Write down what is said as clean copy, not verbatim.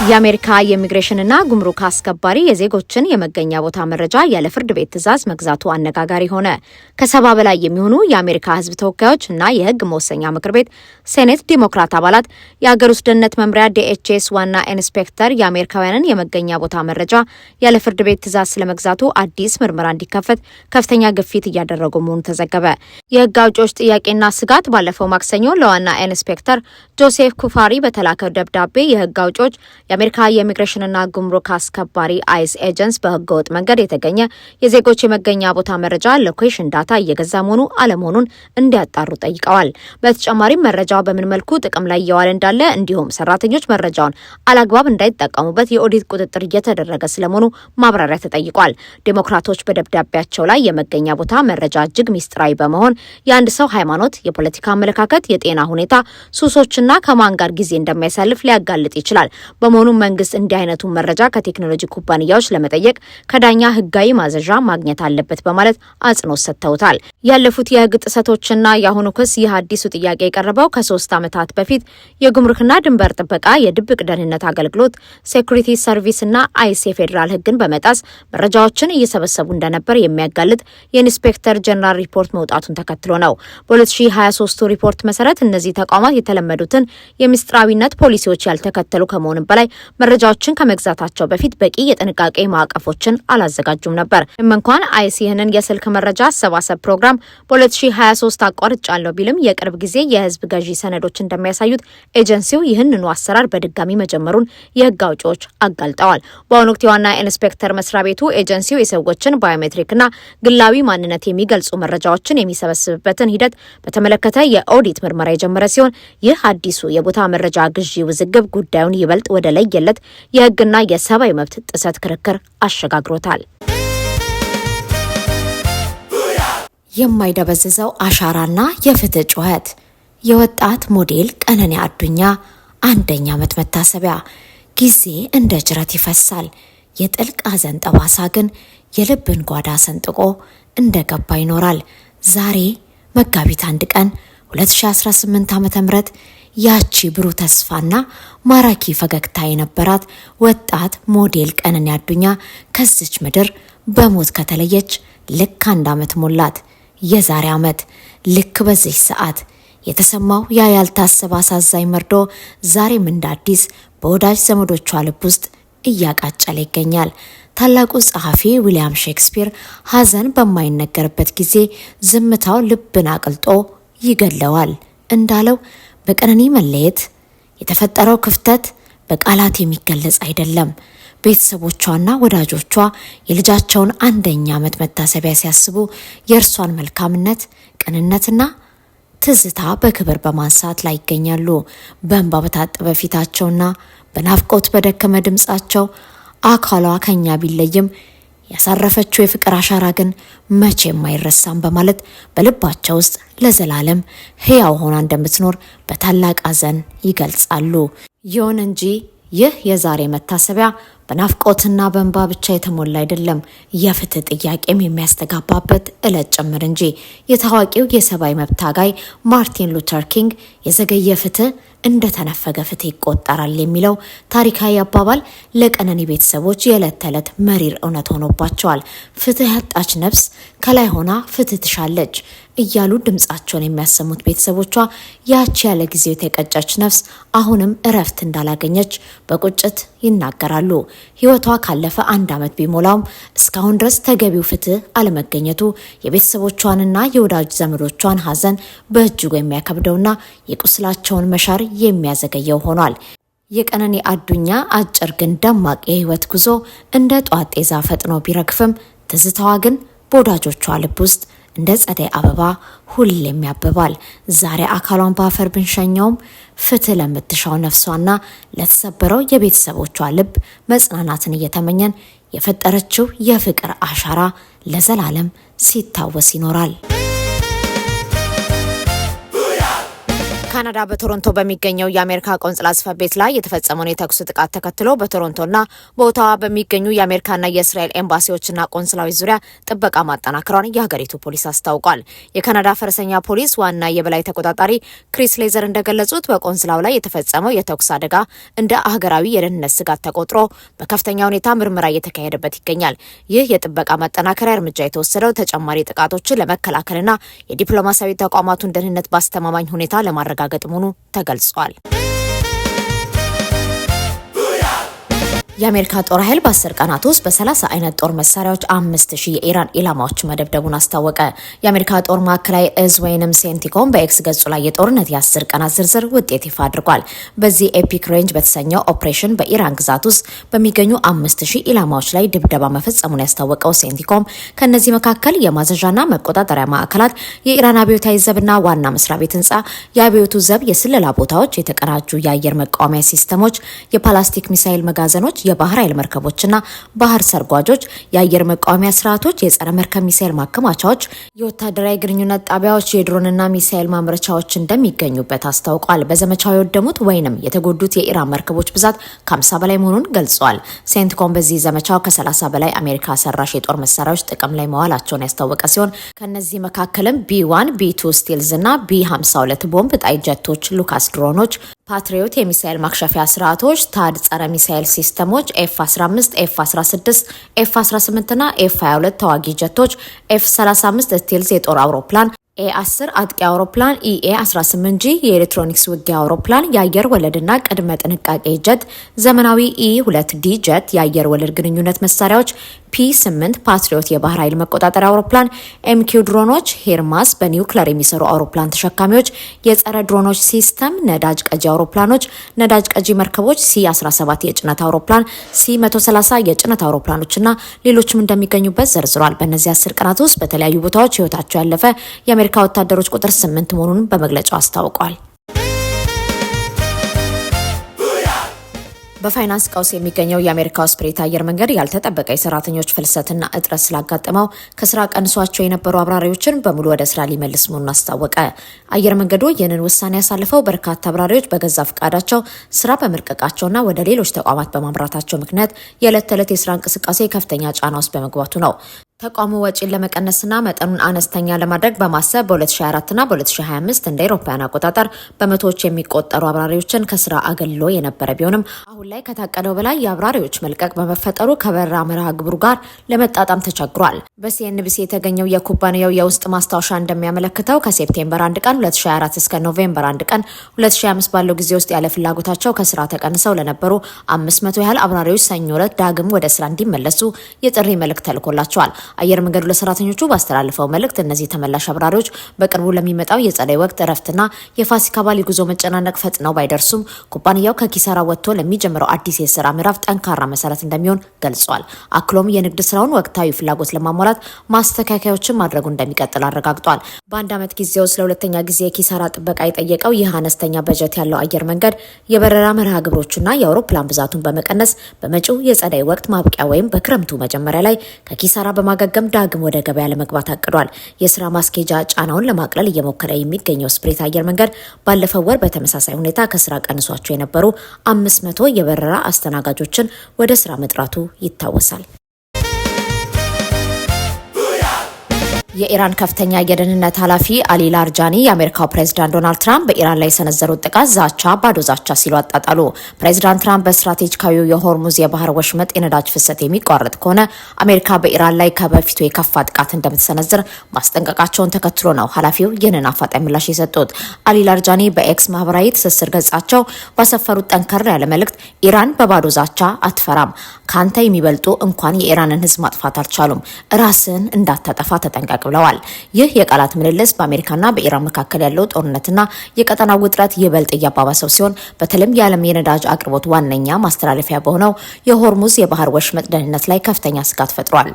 የአሜሪካ የኢሚግሬሽንና ጉምሩክ አስከባሪ የዜጎችን የመገኛ ቦታ መረጃ ያለ ፍርድ ቤት ትዕዛዝ መግዛቱ አነጋጋሪ ሆነ። ከ70 በላይ የሚሆኑ የአሜሪካ ሕዝብ ተወካዮች እና የሕግ መወሰኛ ምክር ቤት ሴኔት ዲሞክራት አባላት የአገር ውስጥ ደህንነት መምሪያ DHS ዋና ኢንስፔክተር የአሜሪካውያንን የመገኛ ቦታ መረጃ ያለ ፍርድ ቤት ትዕዛዝ ስለመግዛቱ አዲስ ምርመራ እንዲከፈት ከፍተኛ ግፊት እያደረጉ መሆኑ ተዘገበ። የሕግ አውጪዎች ጥያቄና ስጋት ባለፈው ማክሰኞ ለዋና ኢንስፔክተር ጆሴፍ ኩፋሪ በተላከው ደብዳቤ የሕግ አውጪዎች የአሜሪካ የኢሚግሬሽንና ጉምሩክ አስከባሪ አይስ ኤጀንስ በህገወጥ መንገድ የተገኘ የዜጎች የመገኛ ቦታ መረጃ ሎኬሽን ዳታ እየገዛ መሆኑ አለመሆኑን እንዲያጣሩ ጠይቀዋል። በተጨማሪም መረጃው በምን መልኩ ጥቅም ላይ እየዋለ እንዳለ እንዲሁም ሰራተኞች መረጃውን አላግባብ እንዳይጠቀሙበት የኦዲት ቁጥጥር እየተደረገ ስለመሆኑ ማብራሪያ ተጠይቋል። ዴሞክራቶች በደብዳቤያቸው ላይ የመገኛ ቦታ መረጃ እጅግ ሚስጥራዊ በመሆን የአንድ ሰው ሃይማኖት፣ የፖለቲካ አመለካከት፣ የጤና ሁኔታ፣ ሱሶችና ከማን ጋር ጊዜ እንደሚያሳልፍ ሊያጋልጥ ይችላል። በመሆኑ መንግስት እንዲህ አይነቱ መረጃ ከቴክኖሎጂ ኩባንያዎች ለመጠየቅ ከዳኛ ህጋዊ ማዘዣ ማግኘት አለበት በማለት አጽንኦት ሰጥተውታል። ያለፉት የህግ ጥሰቶችና የአሁኑ ክስ ይህ አዲሱ ጥያቄ የቀረበው ከ3 ዓመታት በፊት የጉምሩክና ድንበር ጥበቃ የድብቅ ደህንነት አገልግሎት ሴኩሪቲ ሰርቪስና አይስ የፌዴራል ህግን በመጣስ መረጃዎችን እየሰበሰቡ እንደነበር የሚያጋልጥ የኢንስፔክተር ጀነራል ሪፖርት መውጣቱን ተከትሎ ነው። በ2023 ሪፖርት መሰረት እነዚህ ተቋማት የተለመዱትን የምስጢራዊነት ፖሊሲዎች ያልተከተሉ ከመሆኑም በላይ መረጃዎችን ከመግዛታቸው በፊት በቂ የጥንቃቄ ማዕቀፎችን አላዘጋጁም ነበር። እንኳን አይስ ይህንን የስልክ መረጃ አሰባሰብ ፕሮግራም በ2023 አቋርጫለሁ ቢልም የቅርብ ጊዜ የህዝብ ገዢ ሰነዶች እንደሚያሳዩት ኤጀንሲው ይህንኑ አሰራር በድጋሚ መጀመሩን የህግ አውጪዎች አጋልጠዋል። በአሁኑ ወቅት የዋና ኢንስፔክተር መስሪያ ቤቱ ኤጀንሲው የሰዎችን ባዮሜትሪክና ግላዊ ማንነት የሚገልጹ መረጃዎችን የሚሰበስብበትን ሂደት በተመለከተ የኦዲት ምርመራ የጀመረ ሲሆን ይህ አዲሱ የቦታ መረጃ ግዢ ውዝግብ ጉዳዩን ይበልጥ ወደ ለየለት የህግና የሰብአዊ መብት ጥሰት ክርክር አሸጋግሮታል። የማይደበዝዘው አሻራና የፍትህ ጩኸት የወጣት ሞዴል ቀነኒ አዱኛ 1ኛ ዓመት መታሰቢያ። ጊዜ እንደ ጅረት ይፈሳል። የጥልቅ ሐዘን ጠባሳ ግን የልብን ጓዳ ሰንጥቆ እንደገባ ይኖራል። ዛሬ መጋቢት 1 ቀን 2018 ዓ.ም ያቺ ብሩህ ተስፋና ማራኪ ፈገግታ የነበራት ወጣት ሞዴል ቀነኒ አዱኛ ከዚች ምድር በሞት ከተለየች ልክ 1 ዓመት ሞላት። የዛሬ ዓመት ልክ በዚህ ሰዓት የተሰማው ያ ያልታሰበ አሳዛኝ መርዶ ዛሬም እንደ አዲስ በወዳጅ ዘመዶቿ ልብ ውስጥ እያቃጨለ ይገኛል። ታላቁ ጸሐፊ ዊሊያም ሼክስፒር ሐዘን በማይነገርበት ጊዜ ዝምታው ልብን አቅልጦ ይገለዋል እንዳለው በቀነኒ መለየት የተፈጠረው ክፍተት በቃላት የሚገለጽ አይደለም። ቤተሰቦቿና ወዳጆቿ የልጃቸውን 1ኛ ዓመት መታሰቢያ ሲያስቡ የእርሷን መልካምነት፣ ቅንነትና ትዝታ በክብር በማንሳት ላይ ይገኛሉ። በእንባ በታጠበ ፊታቸውና በናፍቆት በደከመ ድምጻቸው አካሏ ከኛ ቢለይም ያሳረፈችው የፍቅር አሻራ ግን መቼም አይረሳም በማለት በልባቸው ውስጥ ለዘላለም ሕያው ሆና እንደምትኖር በታላቅ ሐዘን ይገልጻሉ። ይሁን እንጂ ይህ የዛሬ መታሰቢያ በናፍቆትና በእንባ ብቻ የተሞላ አይደለም፣ የፍትህ ጥያቄም የሚያስተጋባበት ዕለት ጭምር እንጂ። የታዋቂው የሰብአዊ መብት ታጋይ ማርቲን ሉተር ኪንግ የዘገየ ፍትህ እንደተነፈገ ፍትህ ይቆጠራል የሚለው ታሪካዊ አባባል ለቀነኒ ቤተሰቦች የዕለት ተዕለት መሪር እውነት ሆኖባቸዋል። ፍትህ ያጣች ነፍስ ከላይ ሆና ፍትህ ትሻለች እያሉ ድምጻቸውን የሚያሰሙት ቤተሰቦቿ ያቺ ያለ ጊዜው የተቀጨች ነፍስ አሁንም እረፍት እንዳላገኘች በቁጭት ይናገራሉ። ህይወቷ ካለፈ 1 ዓመት ቢሞላውም እስካሁን ድረስ ተገቢው ፍትህ አለመገኘቱ የቤተሰቦቿንና የወዳጅ ዘመዶቿን ሐዘን በእጅጉ የሚያከብደውና የቁስላቸውን መሻር የሚያዘገየው ሆኗል። የቀነኒ አዱኛ አጭር ግን ደማቅ የህይወት ጉዞ እንደ ጧት ጤዛ ፈጥኖ ቢረግፍም ትዝታዋ ግን በወዳጆቿ ልብ ውስጥ እንደ ጸደይ አበባ ሁሌም ያብባል። ዛሬ አካሏን በአፈር ብንሸኘውም ፍትህ ለምትሻው ነፍሷና ለተሰበረው የቤተሰቦቿ ልብ መጽናናትን እየተመኘን የፈጠረችው የፍቅር አሻራ ለዘላለም ሲታወስ ይኖራል። ካናዳ በቶሮንቶ በሚገኘው የአሜሪካ ቆንጽላ ጽሕፈት ቤት ላይ የተፈጸመውን የተኩስ ጥቃት ተከትሎ በቶሮንቶና በኦታዋ በሚገኙ የአሜሪካና የእስራኤል ኤምባሲዎችና ቆንጽላዎች ዙሪያ ጥበቃ ማጠናከሯን የሀገሪቱ ፖሊስ አስታውቋል። የካናዳ ፈረሰኛ ፖሊስ ዋና የበላይ ተቆጣጣሪ ክሪስ ሌዘር እንደገለጹት በቆንጽላው ላይ የተፈጸመው የተኩስ አደጋ እንደ ሀገራዊ የደህንነት ስጋት ተቆጥሮ በከፍተኛ ሁኔታ ምርመራ እየተካሄደበት ይገኛል። ይህ የጥበቃ ማጠናከሪያ እርምጃ የተወሰደው ተጨማሪ ጥቃቶችን ለመከላከልና የዲፕሎማሲያዊ ተቋማቱን ደህንነት በአስተማማኝ ሁኔታ ለማረጋገጥ መሆኑ ተገልጿል። የአሜሪካ ጦር ኃይል በ10 ቀናት ውስጥ በ30 አይነት ጦር መሳሪያዎች 5000 የኢራን ኢላማዎች መደብደቡን አስታወቀ። የአሜሪካ ጦር ማዕከላዊ እዝ ወይንም ሴንቲኮም በኤክስ ገጹ ላይ የጦርነት የ10 ቀናት ዝርዝር ውጤት ይፋ አድርጓል። በዚህ ኤፒክ ሬንጅ በተሰኘው ኦፕሬሽን በኢራን ግዛት ውስጥ በሚገኙ 5000 ኢላማዎች ላይ ድብደባ መፈጸሙን ያስታወቀው ሴንቲኮም ከነዚህ መካከል የማዘዣና መቆጣጠሪያ ማዕከላት፣ የኢራን አብዮታዊ ዘብና ዋና መስሪያ ቤት ህንጻ፣ የአብዮቱ ዘብ የስለላ ቦታዎች፣ የተቀናጁ የአየር መቃወሚያ ሲስተሞች፣ የፕላስቲክ ሚሳይል መጋዘኖች፣ የባህር ኃይል መርከቦችና ባህር ሰርጓጆች፣ የአየር መቃወሚያ ስርዓቶች፣ የጸረ መርከብ ሚሳይል ማከማቻዎች፣ የወታደራዊ ግንኙነት ጣቢያዎች፣ የድሮንና ሚሳይል ማምረቻዎች እንደሚገኙበት አስታውቋል። በዘመቻው የወደሙት ወይንም የተጎዱት የኢራን መርከቦች ብዛት ከ50 በላይ መሆኑን ገልጿል። ሴንትኮም በዚህ ዘመቻው ከ30 በላይ አሜሪካ ሰራሽ የጦር መሳሪያዎች ጥቅም ላይ መዋላቸውን ያስታወቀ ሲሆን ከነዚህ መካከልም ቢ1፣ ቢ2 ስቲልዝ እና ቢ52 ቦምብ ጣይ ጀቶች፣ ሉካስ ድሮኖች፣ ፓትሪዮት የሚሳኤል ማክሸፊያ ስርዓቶች፣ ታድ ጸረ ሚሳኤል ሲስተሞች፣ ኤፍ15፣ ኤፍ16፣ ኤፍ18 እና ኤፍ22 ተዋጊ ጀቶች፣ ኤፍ35 ስቲልዝ የጦር አውሮፕላን፣ ኤ10 አጥቂ አውሮፕላን፣ ኢኤ18ጂ የኤሌክትሮኒክስ ውጊያ አውሮፕላን፣ የአየር ወለድና ቅድመ ጥንቃቄ ጀት፣ ዘመናዊ ኢ2ዲ ጀት፣ የአየር ወለድ ግንኙነት መሳሪያዎች፣ ፒ8 ፓትሪዮት የባህር ኃይል መቆጣጠሪያ አውሮፕላን፣ ኤምኪው ድሮኖች፣ ሄርማስ በኒውክሌር የሚሰሩ አውሮፕላን ተሸካሚዎች፣ የጸረ ድሮኖች ሲስተም፣ ነዳጅ ቀጂ አውሮፕላኖች፣ ነዳጅ ቀጂ መርከቦች፣ ሲ17 የጭነት አውሮፕላን፣ ሲ130 የጭነት አውሮፕላኖችና ሌሎችም እንደሚገኙበት ዘርዝሯል። በእነዚህ 10 ቀናት ውስጥ በተለያዩ ቦታዎች ህይወታቸው ያለፈ የአሜሪካ ወታደሮች ቁጥር 8 መሆኑን በመግለጫው አስታውቋል። በፋይናንስ ቀውስ የሚገኘው የአሜሪካው ስፕሬት አየር መንገድ ያልተጠበቀ የሰራተኞች ፍልሰትና እጥረት ስላጋጠመው ከስራ ቀንሷቸው የነበሩ አብራሪዎችን በሙሉ ወደ ስራ ሊመልስ መሆኑን አስታወቀ። አየር መንገዱ ይህንን ውሳኔ ያሳለፈው በርካታ አብራሪዎች በገዛ ፈቃዳቸው ስራ በመልቀቃቸውና ወደ ሌሎች ተቋማት በማምራታቸው ምክንያት የዕለት ተዕለት የስራ እንቅስቃሴ ከፍተኛ ጫና ውስጥ በመግባቱ ነው። ተቋሙ ወጪን ለመቀነስና መጠኑን አነስተኛ ለማድረግ በማሰብ በ2024 እና በ2025 እንደ አውሮፓውያን አቆጣጠር በመቶዎች የሚቆጠሩ አብራሪዎችን ከስራ አገልሎ የነበረ ቢሆንም አሁን ላይ ከታቀደው በላይ የአብራሪዎች መልቀቅ በመፈጠሩ ከበረራ መርሃ ግብሩ ጋር ለመጣጣም ተቸግሯል። በሲኤንቢሲ የተገኘው የኩባንያው የውስጥ ማስታወሻ እንደሚያመለክተው ከሴፕቴምበር 1 ቀን 2024 እስከ ኖቬምበር 1 ቀን 2025 ባለው ጊዜ ውስጥ ያለ ፍላጎታቸው ከስራ ተቀንሰው ለነበሩ 500 ያህል አብራሪዎች ሰኞ ዕለት ዳግም ወደ ስራ እንዲመለሱ የጥሪ መልእክት ተልኮላቸዋል። አየር መንገዱ ለሰራተኞቹ ባስተላለፈው መልእክት እነዚህ ተመላሽ አብራሪዎች በቅርቡ ለሚመጣው የጸደይ ወቅት እረፍትና የፋሲካ በዓል የጉዞ መጨናነቅ ፈጥነው ባይደርሱም ኩባንያው ከኪሳራ ወጥቶ ለሚጀምረው አዲስ የስራ ምዕራፍ ጠንካራ መሰረት እንደሚሆን ገልጿል። አክሎም የንግድ ስራውን ወቅታዊ ፍላጎት ለማሟላት ማስተካከያዎችን ማድረጉ እንደሚቀጥል አረጋግጧል። በአንድ ዓመት ጊዜ ውስጥ ለሁለተኛ ጊዜ የኪሳራ ጥበቃ የጠየቀው ይህ አነስተኛ በጀት ያለው አየር መንገድ የበረራ መርሃ ግብሮቹና የአውሮፕላን ብዛቱን በመቀነስ በመጪው የጸደይ ወቅት ማብቂያ ወይም በክረምቱ መጀመሪያ ላይ ከኪሳራ ገም ዳግም ወደ ገበያ ለመግባት አቅዷል። የስራ ማስኬጃ ጫናውን ለማቅለል እየሞከረ የሚገኘው ስፕሬት አየር መንገድ ባለፈው ወር በተመሳሳይ ሁኔታ ከስራ ቀንሷቸው የነበሩ 500 የበረራ አስተናጋጆችን ወደ ስራ መጥራቱ ይታወሳል። የኢራን ከፍተኛ የደህንነት ኃላፊ አሊ ላርጃኒ የአሜሪካው ፕሬዝዳንት ዶናልድ ትራምፕ በኢራን ላይ የሰነዘሩት ጥቃት ዛቻ፣ ባዶ ዛቻ ሲሉ አጣጣሉ። ፕሬዝዳንት ትራምፕ በስትራቴጂካዊው የሆርሙዝ የባህር ወሽመጥ የነዳጅ ፍሰት የሚቋረጥ ከሆነ አሜሪካ በኢራን ላይ ከበፊቱ የከፋ ጥቃት እንደምትሰነዝር ማስጠንቀቃቸውን ተከትሎ ነው ኃላፊው ይህንን አፋጣኝ ምላሽ የሰጡት። አሊ ላርጃኒ በኤክስ ማህበራዊ ትስስር ገጻቸው ባሰፈሩት ጠንከር ያለ መልእክት ኢራን በባዶ ዛቻ አትፈራም፣ ካንተ የሚበልጡ እንኳን የኢራንን ሕዝብ ማጥፋት አልቻሉም፣ ራስን እንዳታጠፋ ተጠንቀቅ ብለዋል። ይህ የቃላት ምልልስ በአሜሪካና በኢራን መካከል ያለው ጦርነትና የቀጠናው ውጥረት ይበልጥ እያባባሰው ሲሆን በተለይም የዓለም የነዳጅ አቅርቦት ዋነኛ ማስተላለፊያ በሆነው የሆርሙዝ የባህር ወሽመጥ ደህንነት ላይ ከፍተኛ ስጋት ፈጥሯል።